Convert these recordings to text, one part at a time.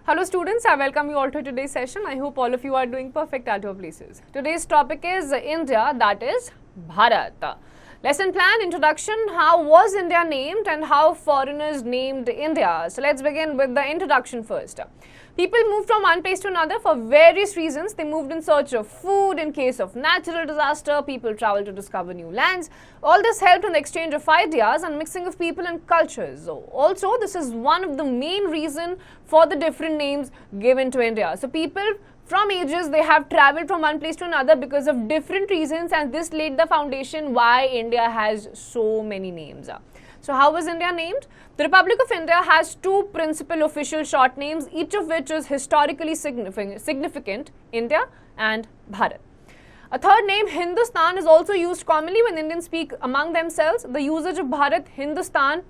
Hello students, I welcome you all to today's session. I hope all of you are doing perfect at your places. Today's topic is India, that is Bharat. Lesson plan, introduction, how was India named and how foreigners named India. So let's begin with the introduction first. People moved from one place to another for various reasons. They moved in search of food. In case of natural disaster, people traveled to discover new lands. All this helped in the exchange of ideas and mixing of people and cultures. Also, this is one of the main reasons for the different names given to India. So people from ages, they have traveled from one place to another because of different reasons, and this laid the foundation why India has so many names. So how was India named? The Republic of India has two principal official short names, each of which is historically significant, India and Bharat. A third name, Hindustan, is also used commonly when Indians speak among themselves. The usage of Bharat, Hindustan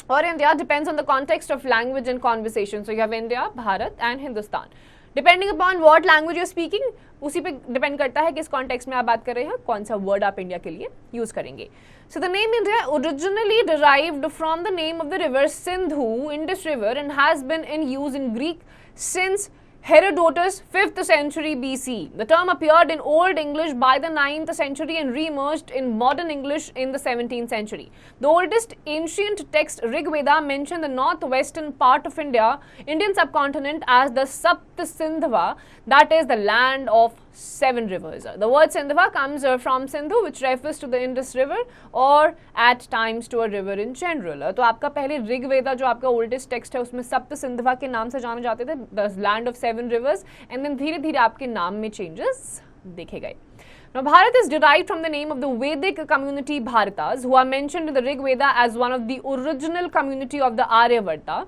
or India depends on the context of language and conversation. So you have India, Bharat and Hindustan. Depending upon what language you're speaking, उसी पे depend करता है किस context में आप बात कर रहे हैं, कौन सा वर्ड आप इंडिया के लिए यूज करेंगे. So the name India originally derived from the name of the river Sindhu, Indus River, and has been in use in Greek since Herodotus, 5th century BC. The term appeared in Old English by the 9th century and re-emerged in modern English in the 17th century. The oldest ancient text, Rig Veda, mentioned the northwestern part of Indian subcontinent as the Sapt Sindhva, that is the land of 7 rivers. The word Sindhva comes from Sindhu, which refers to the Indus River or at times to a river in general. तो आपका पहले ऋग वेदा जो आपका oldest text है उसमें सप्त सिंधवा के नाम से जाने जाते थे, the land of 7 rivers, and then धीरे धीरे आपके नाम में changes देखे गए. Now, Bharat is derived from the name of the Vedic community Bharatas, who are mentioned in the Rig Veda as one of the original community of the Aryavata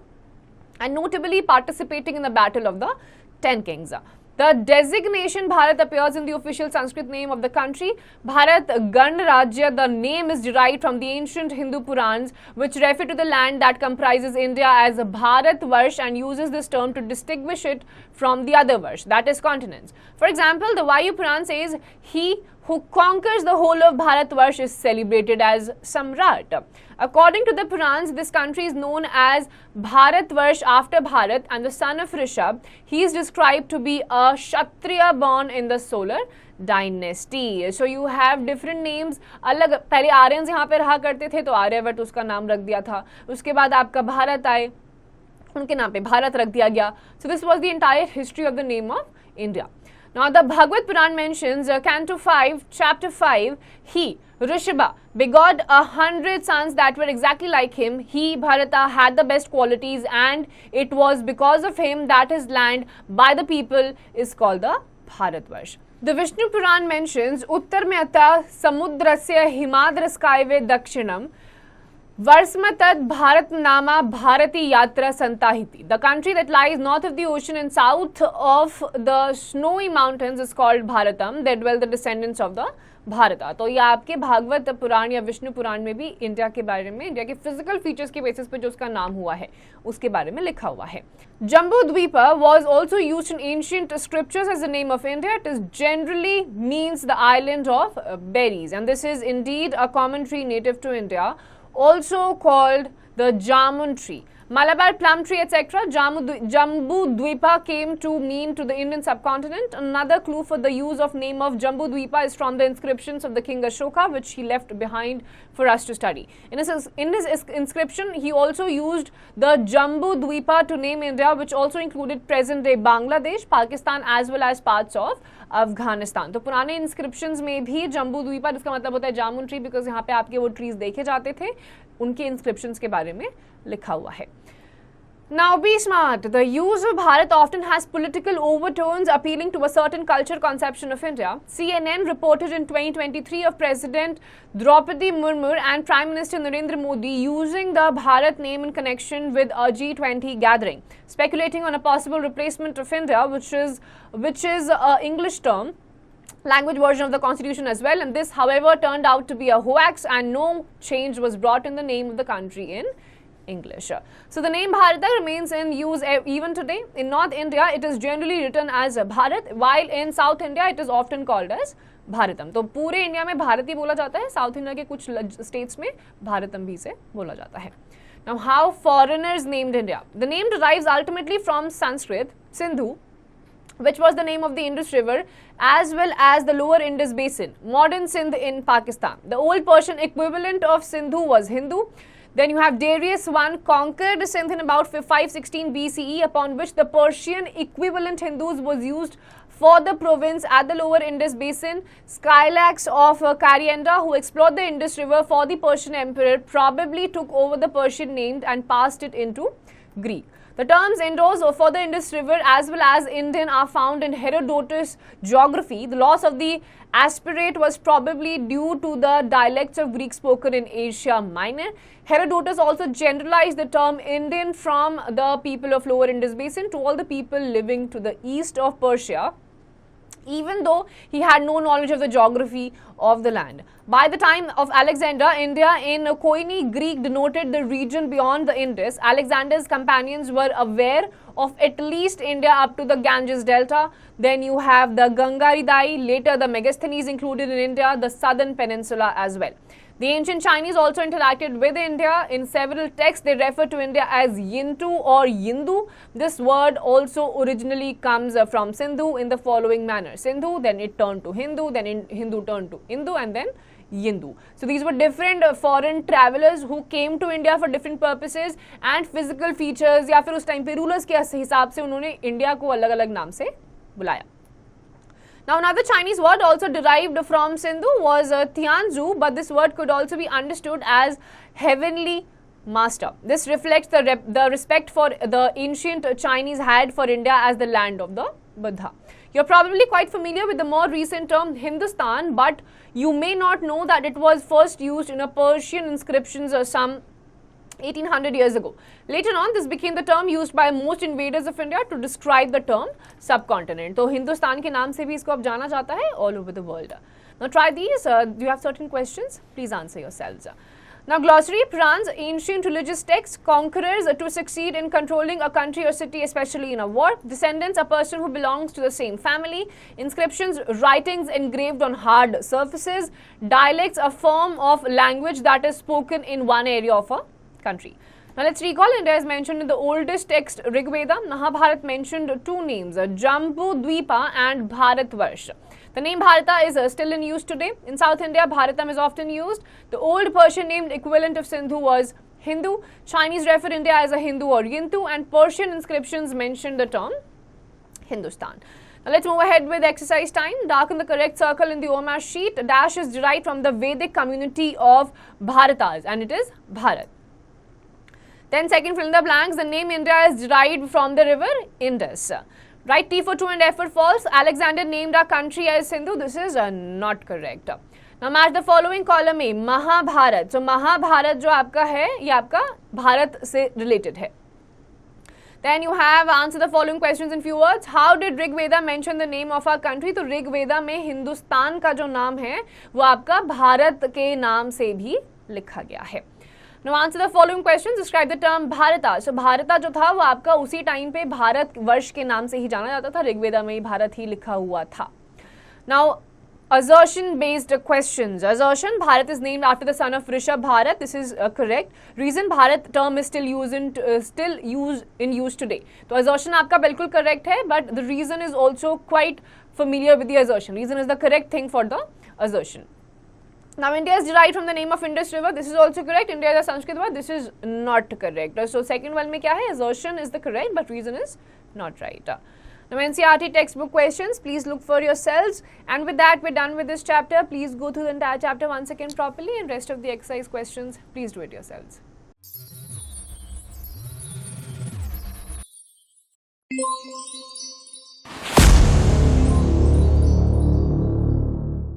and notably participating in the battle of the 10 kings. The designation Bharat appears in the official Sanskrit name of the country, Bharat Ganrajya. The name is derived from the ancient Hindu Purans, which refer to the land that comprises India as Bharatvarsh and uses this term to distinguish it from the other Varsh, that is continents. For example, the Vayu Puran says, he who conquers the whole of Bharatvarsh is celebrated as Samrat. According to the Purans, this country is known as Bharatvarsh after Bharat and the son of Rishabh. He is described to be a Kshatriya born in the solar dynasty. So you have different names. अलग पहले Aryans यहाँ पे रहा करते थे तो आर्यभट्ट उसका नाम रख दिया था. उसके बाद आपका भारत आए, उनके नाम पे भारत रख दिया गया. So this was the entire history of the name of India. Now the Bhagavad Puran mentions Canto 5, Chapter 5, he, Rishabha, begot 100 sons that were exactly like him. He, Bharata, had the best qualities and it was because of him that his land by the people is called the Bharatvarsh. The Vishnu Puran mentions Uttar Meata Samudrasya Himadraskaive Dakshinam Varsmatat Bharat Nama Bharati Yatra Santahiti. The country that lies north of the ocean and south of the snowy mountains is called Bharatam. There dwell the descendants of the Bharata. तो ये आपके भागवत पुराण या विष्णु पुराण में भी India के बारे में, India के फिजिकल फीचर्स के बेसिस पे जो उसका नाम हुआ है उसके बारे में लिखा हुआ है. Jambu Dvipa was also used in ancient scriptures as the name of India. It is generally means the island of berries, and this is indeed a common tree native to India, also called the Jamun tree. Malabar plum tree, etc. Jambu Dvipa came to mean to the Indian subcontinent. Another clue for the use of name of Jambu Dvipa is from the inscriptions of the king Ashoka, which he left behind for us to study. In his inscription, he also used the Jambu Dvipa to name India, which also included present-day Bangladesh, Pakistan, as well as parts of Afghanistan. तो पुराने inscriptions में भी जम्बू द्वीपा, जिसका मतलब होता है जामुन tree, because यहाँ पे आपके वो ट्रीज देखे जाते थे, उनके इंस्क्रिप्शंस के बारे में लिखा हुआ है. Now be smart. The use of Bharat often has political overtones appealing to a certain culture conception of India. CNN reported in 2023 of President Draupadi Murmu and Prime Minister Narendra Modi using the Bharat name in connection with a G20 gathering, speculating on a possible replacement of India, which is an English term, language version of the constitution as well, and this however turned out to be a hoax and no change was brought in the name of the country in English. So the name Bharata remains in use even today. In North India, it is generally written as Bharat, while in South India, it is often called as Bharatam. तो पूरे India में भारत ही बोला जाता है, south India के कुछ states में भारतम भी से बोला जाता है. Now, how foreigners named India? The name derives ultimately from Sanskrit, Sindhu, which was the name of the Indus River, as well as the lower Indus Basin, modern Sindh in Pakistan. The old Persian equivalent of Sindhu was Hindu. Then you have Darius I conquered Sindh in about 516 BCE, upon which the Persian equivalent Hindus was used for the province at the lower Indus Basin. Skylax of Karyenda, who explored the Indus River for the Persian emperor, probably took over the Persian name and passed it into Greek. The terms Indos for the Indus River as well as Indian are found in Herodotus' geography. The loss of the aspirate was probably due to the dialects of Greek spoken in Asia Minor. Herodotus also generalized the term Indian from the people of lower Indus Basin to all the people living to the east of Persia, even though he had no knowledge of the geography of the land. By the time of Alexander, India in Koine Greek denoted the region beyond the Indus. Alexander's companions were aware of at least India up to the Ganges Delta. Then you have the Gangaridai, later the Megasthenes included in India, the southern peninsula as well. The ancient Chinese also interacted with India. In several texts, they refer to India as Yintu or Yindu. This word also originally comes from Sindhu in the following manner. Sindhu, then it turned to Hindu, then Hindu turned to Indu, and then Yindu. So these were different foreign travelers who came to India for different purposes, and physical features या फिर उस time पे rulers के हिसाब से उन्होंने India को अलग अलग नाम से बुलाया. Now, another Chinese word also derived from Sindhu was Tianzhu, but this word could also be understood as heavenly master. This reflects the respect for the ancient Chinese had for India as the land of the Buddha. You're probably quite familiar with the more recent term Hindustan, but you may not know that it was first used in a Persian inscriptions some 1800 years ago. Later on, this became the term used by most invaders of India to describe the term subcontinent. तो हिंदुस्तान के नाम से भी इसको अब जाना जाता है all over the world. Now try these. Do you have certain questions? Please answer yourselves. Now, glossary, Purans, ancient religious texts, conquerors to succeed in controlling a country or city, especially in a war. Descendants, a person who belongs to the same family. Inscriptions, writings engraved on hard surfaces. Dialects, a form of language that is spoken in one area of a country. Now let's recall, India is mentioned in the oldest text Rig Veda. Mahabharata mentioned two names, Jambu Dvipa and Bharatvarsh. The name Bharata is still in use today. In South India, Bharatam is often used. The old Persian named equivalent of Sindhu was Hindu. Chinese refer India as a Hindu or Yintu, and Persian inscriptions mention the term Hindustan. Now let's move ahead with exercise time. Darken the correct circle in the OMAS sheet. Dash is derived from the Vedic community of Bharatas, and it is Bharat. Then second, fill in the blanks. The name India is derived from the river Indus. Write T for true and F for false. Alexander named our country as Sindhu. This is not correct. Now match the following column में Mahabharat. So Mahabharat जो आपका है ये आपका भारत से related है. Then you have answer the following questions in few words. How did Rig Veda mention the name of our country? तो Rig Veda में हिंदुस्तान का जो नाम है वो आपका भारत के नाम से भी लिखा गया है. Now answer the following questions. Describe the term Bharata. So Bharata जो था वो आपका उसी टाइम पे भारत वर्ष के नाम से ही जाना जाता था. ऋग्वेदा में ही भारत ही लिखा हुआ था. Now assertion based questions. Assertion, Bharat is named after the son of Rishabh Bharat. This is correct. Reason, Bharat term is still used in use today. तो assertion आपका बिल्कुल correct है, but the reason is also quite familiar with the assertion. Reason is the correct thing for the assertion. Now, India is derived from the name of Indus River. This is also correct. India is a Sanskrit word. This is not correct. So, second one में क्या है? Assertion is the correct, but reason is not right. Now, NCERT textbook questions. Please look for yourselves. And with that, we're done with this chapter. Please go through the entire chapter once again properly, and rest of the exercise questions, please do it yourselves.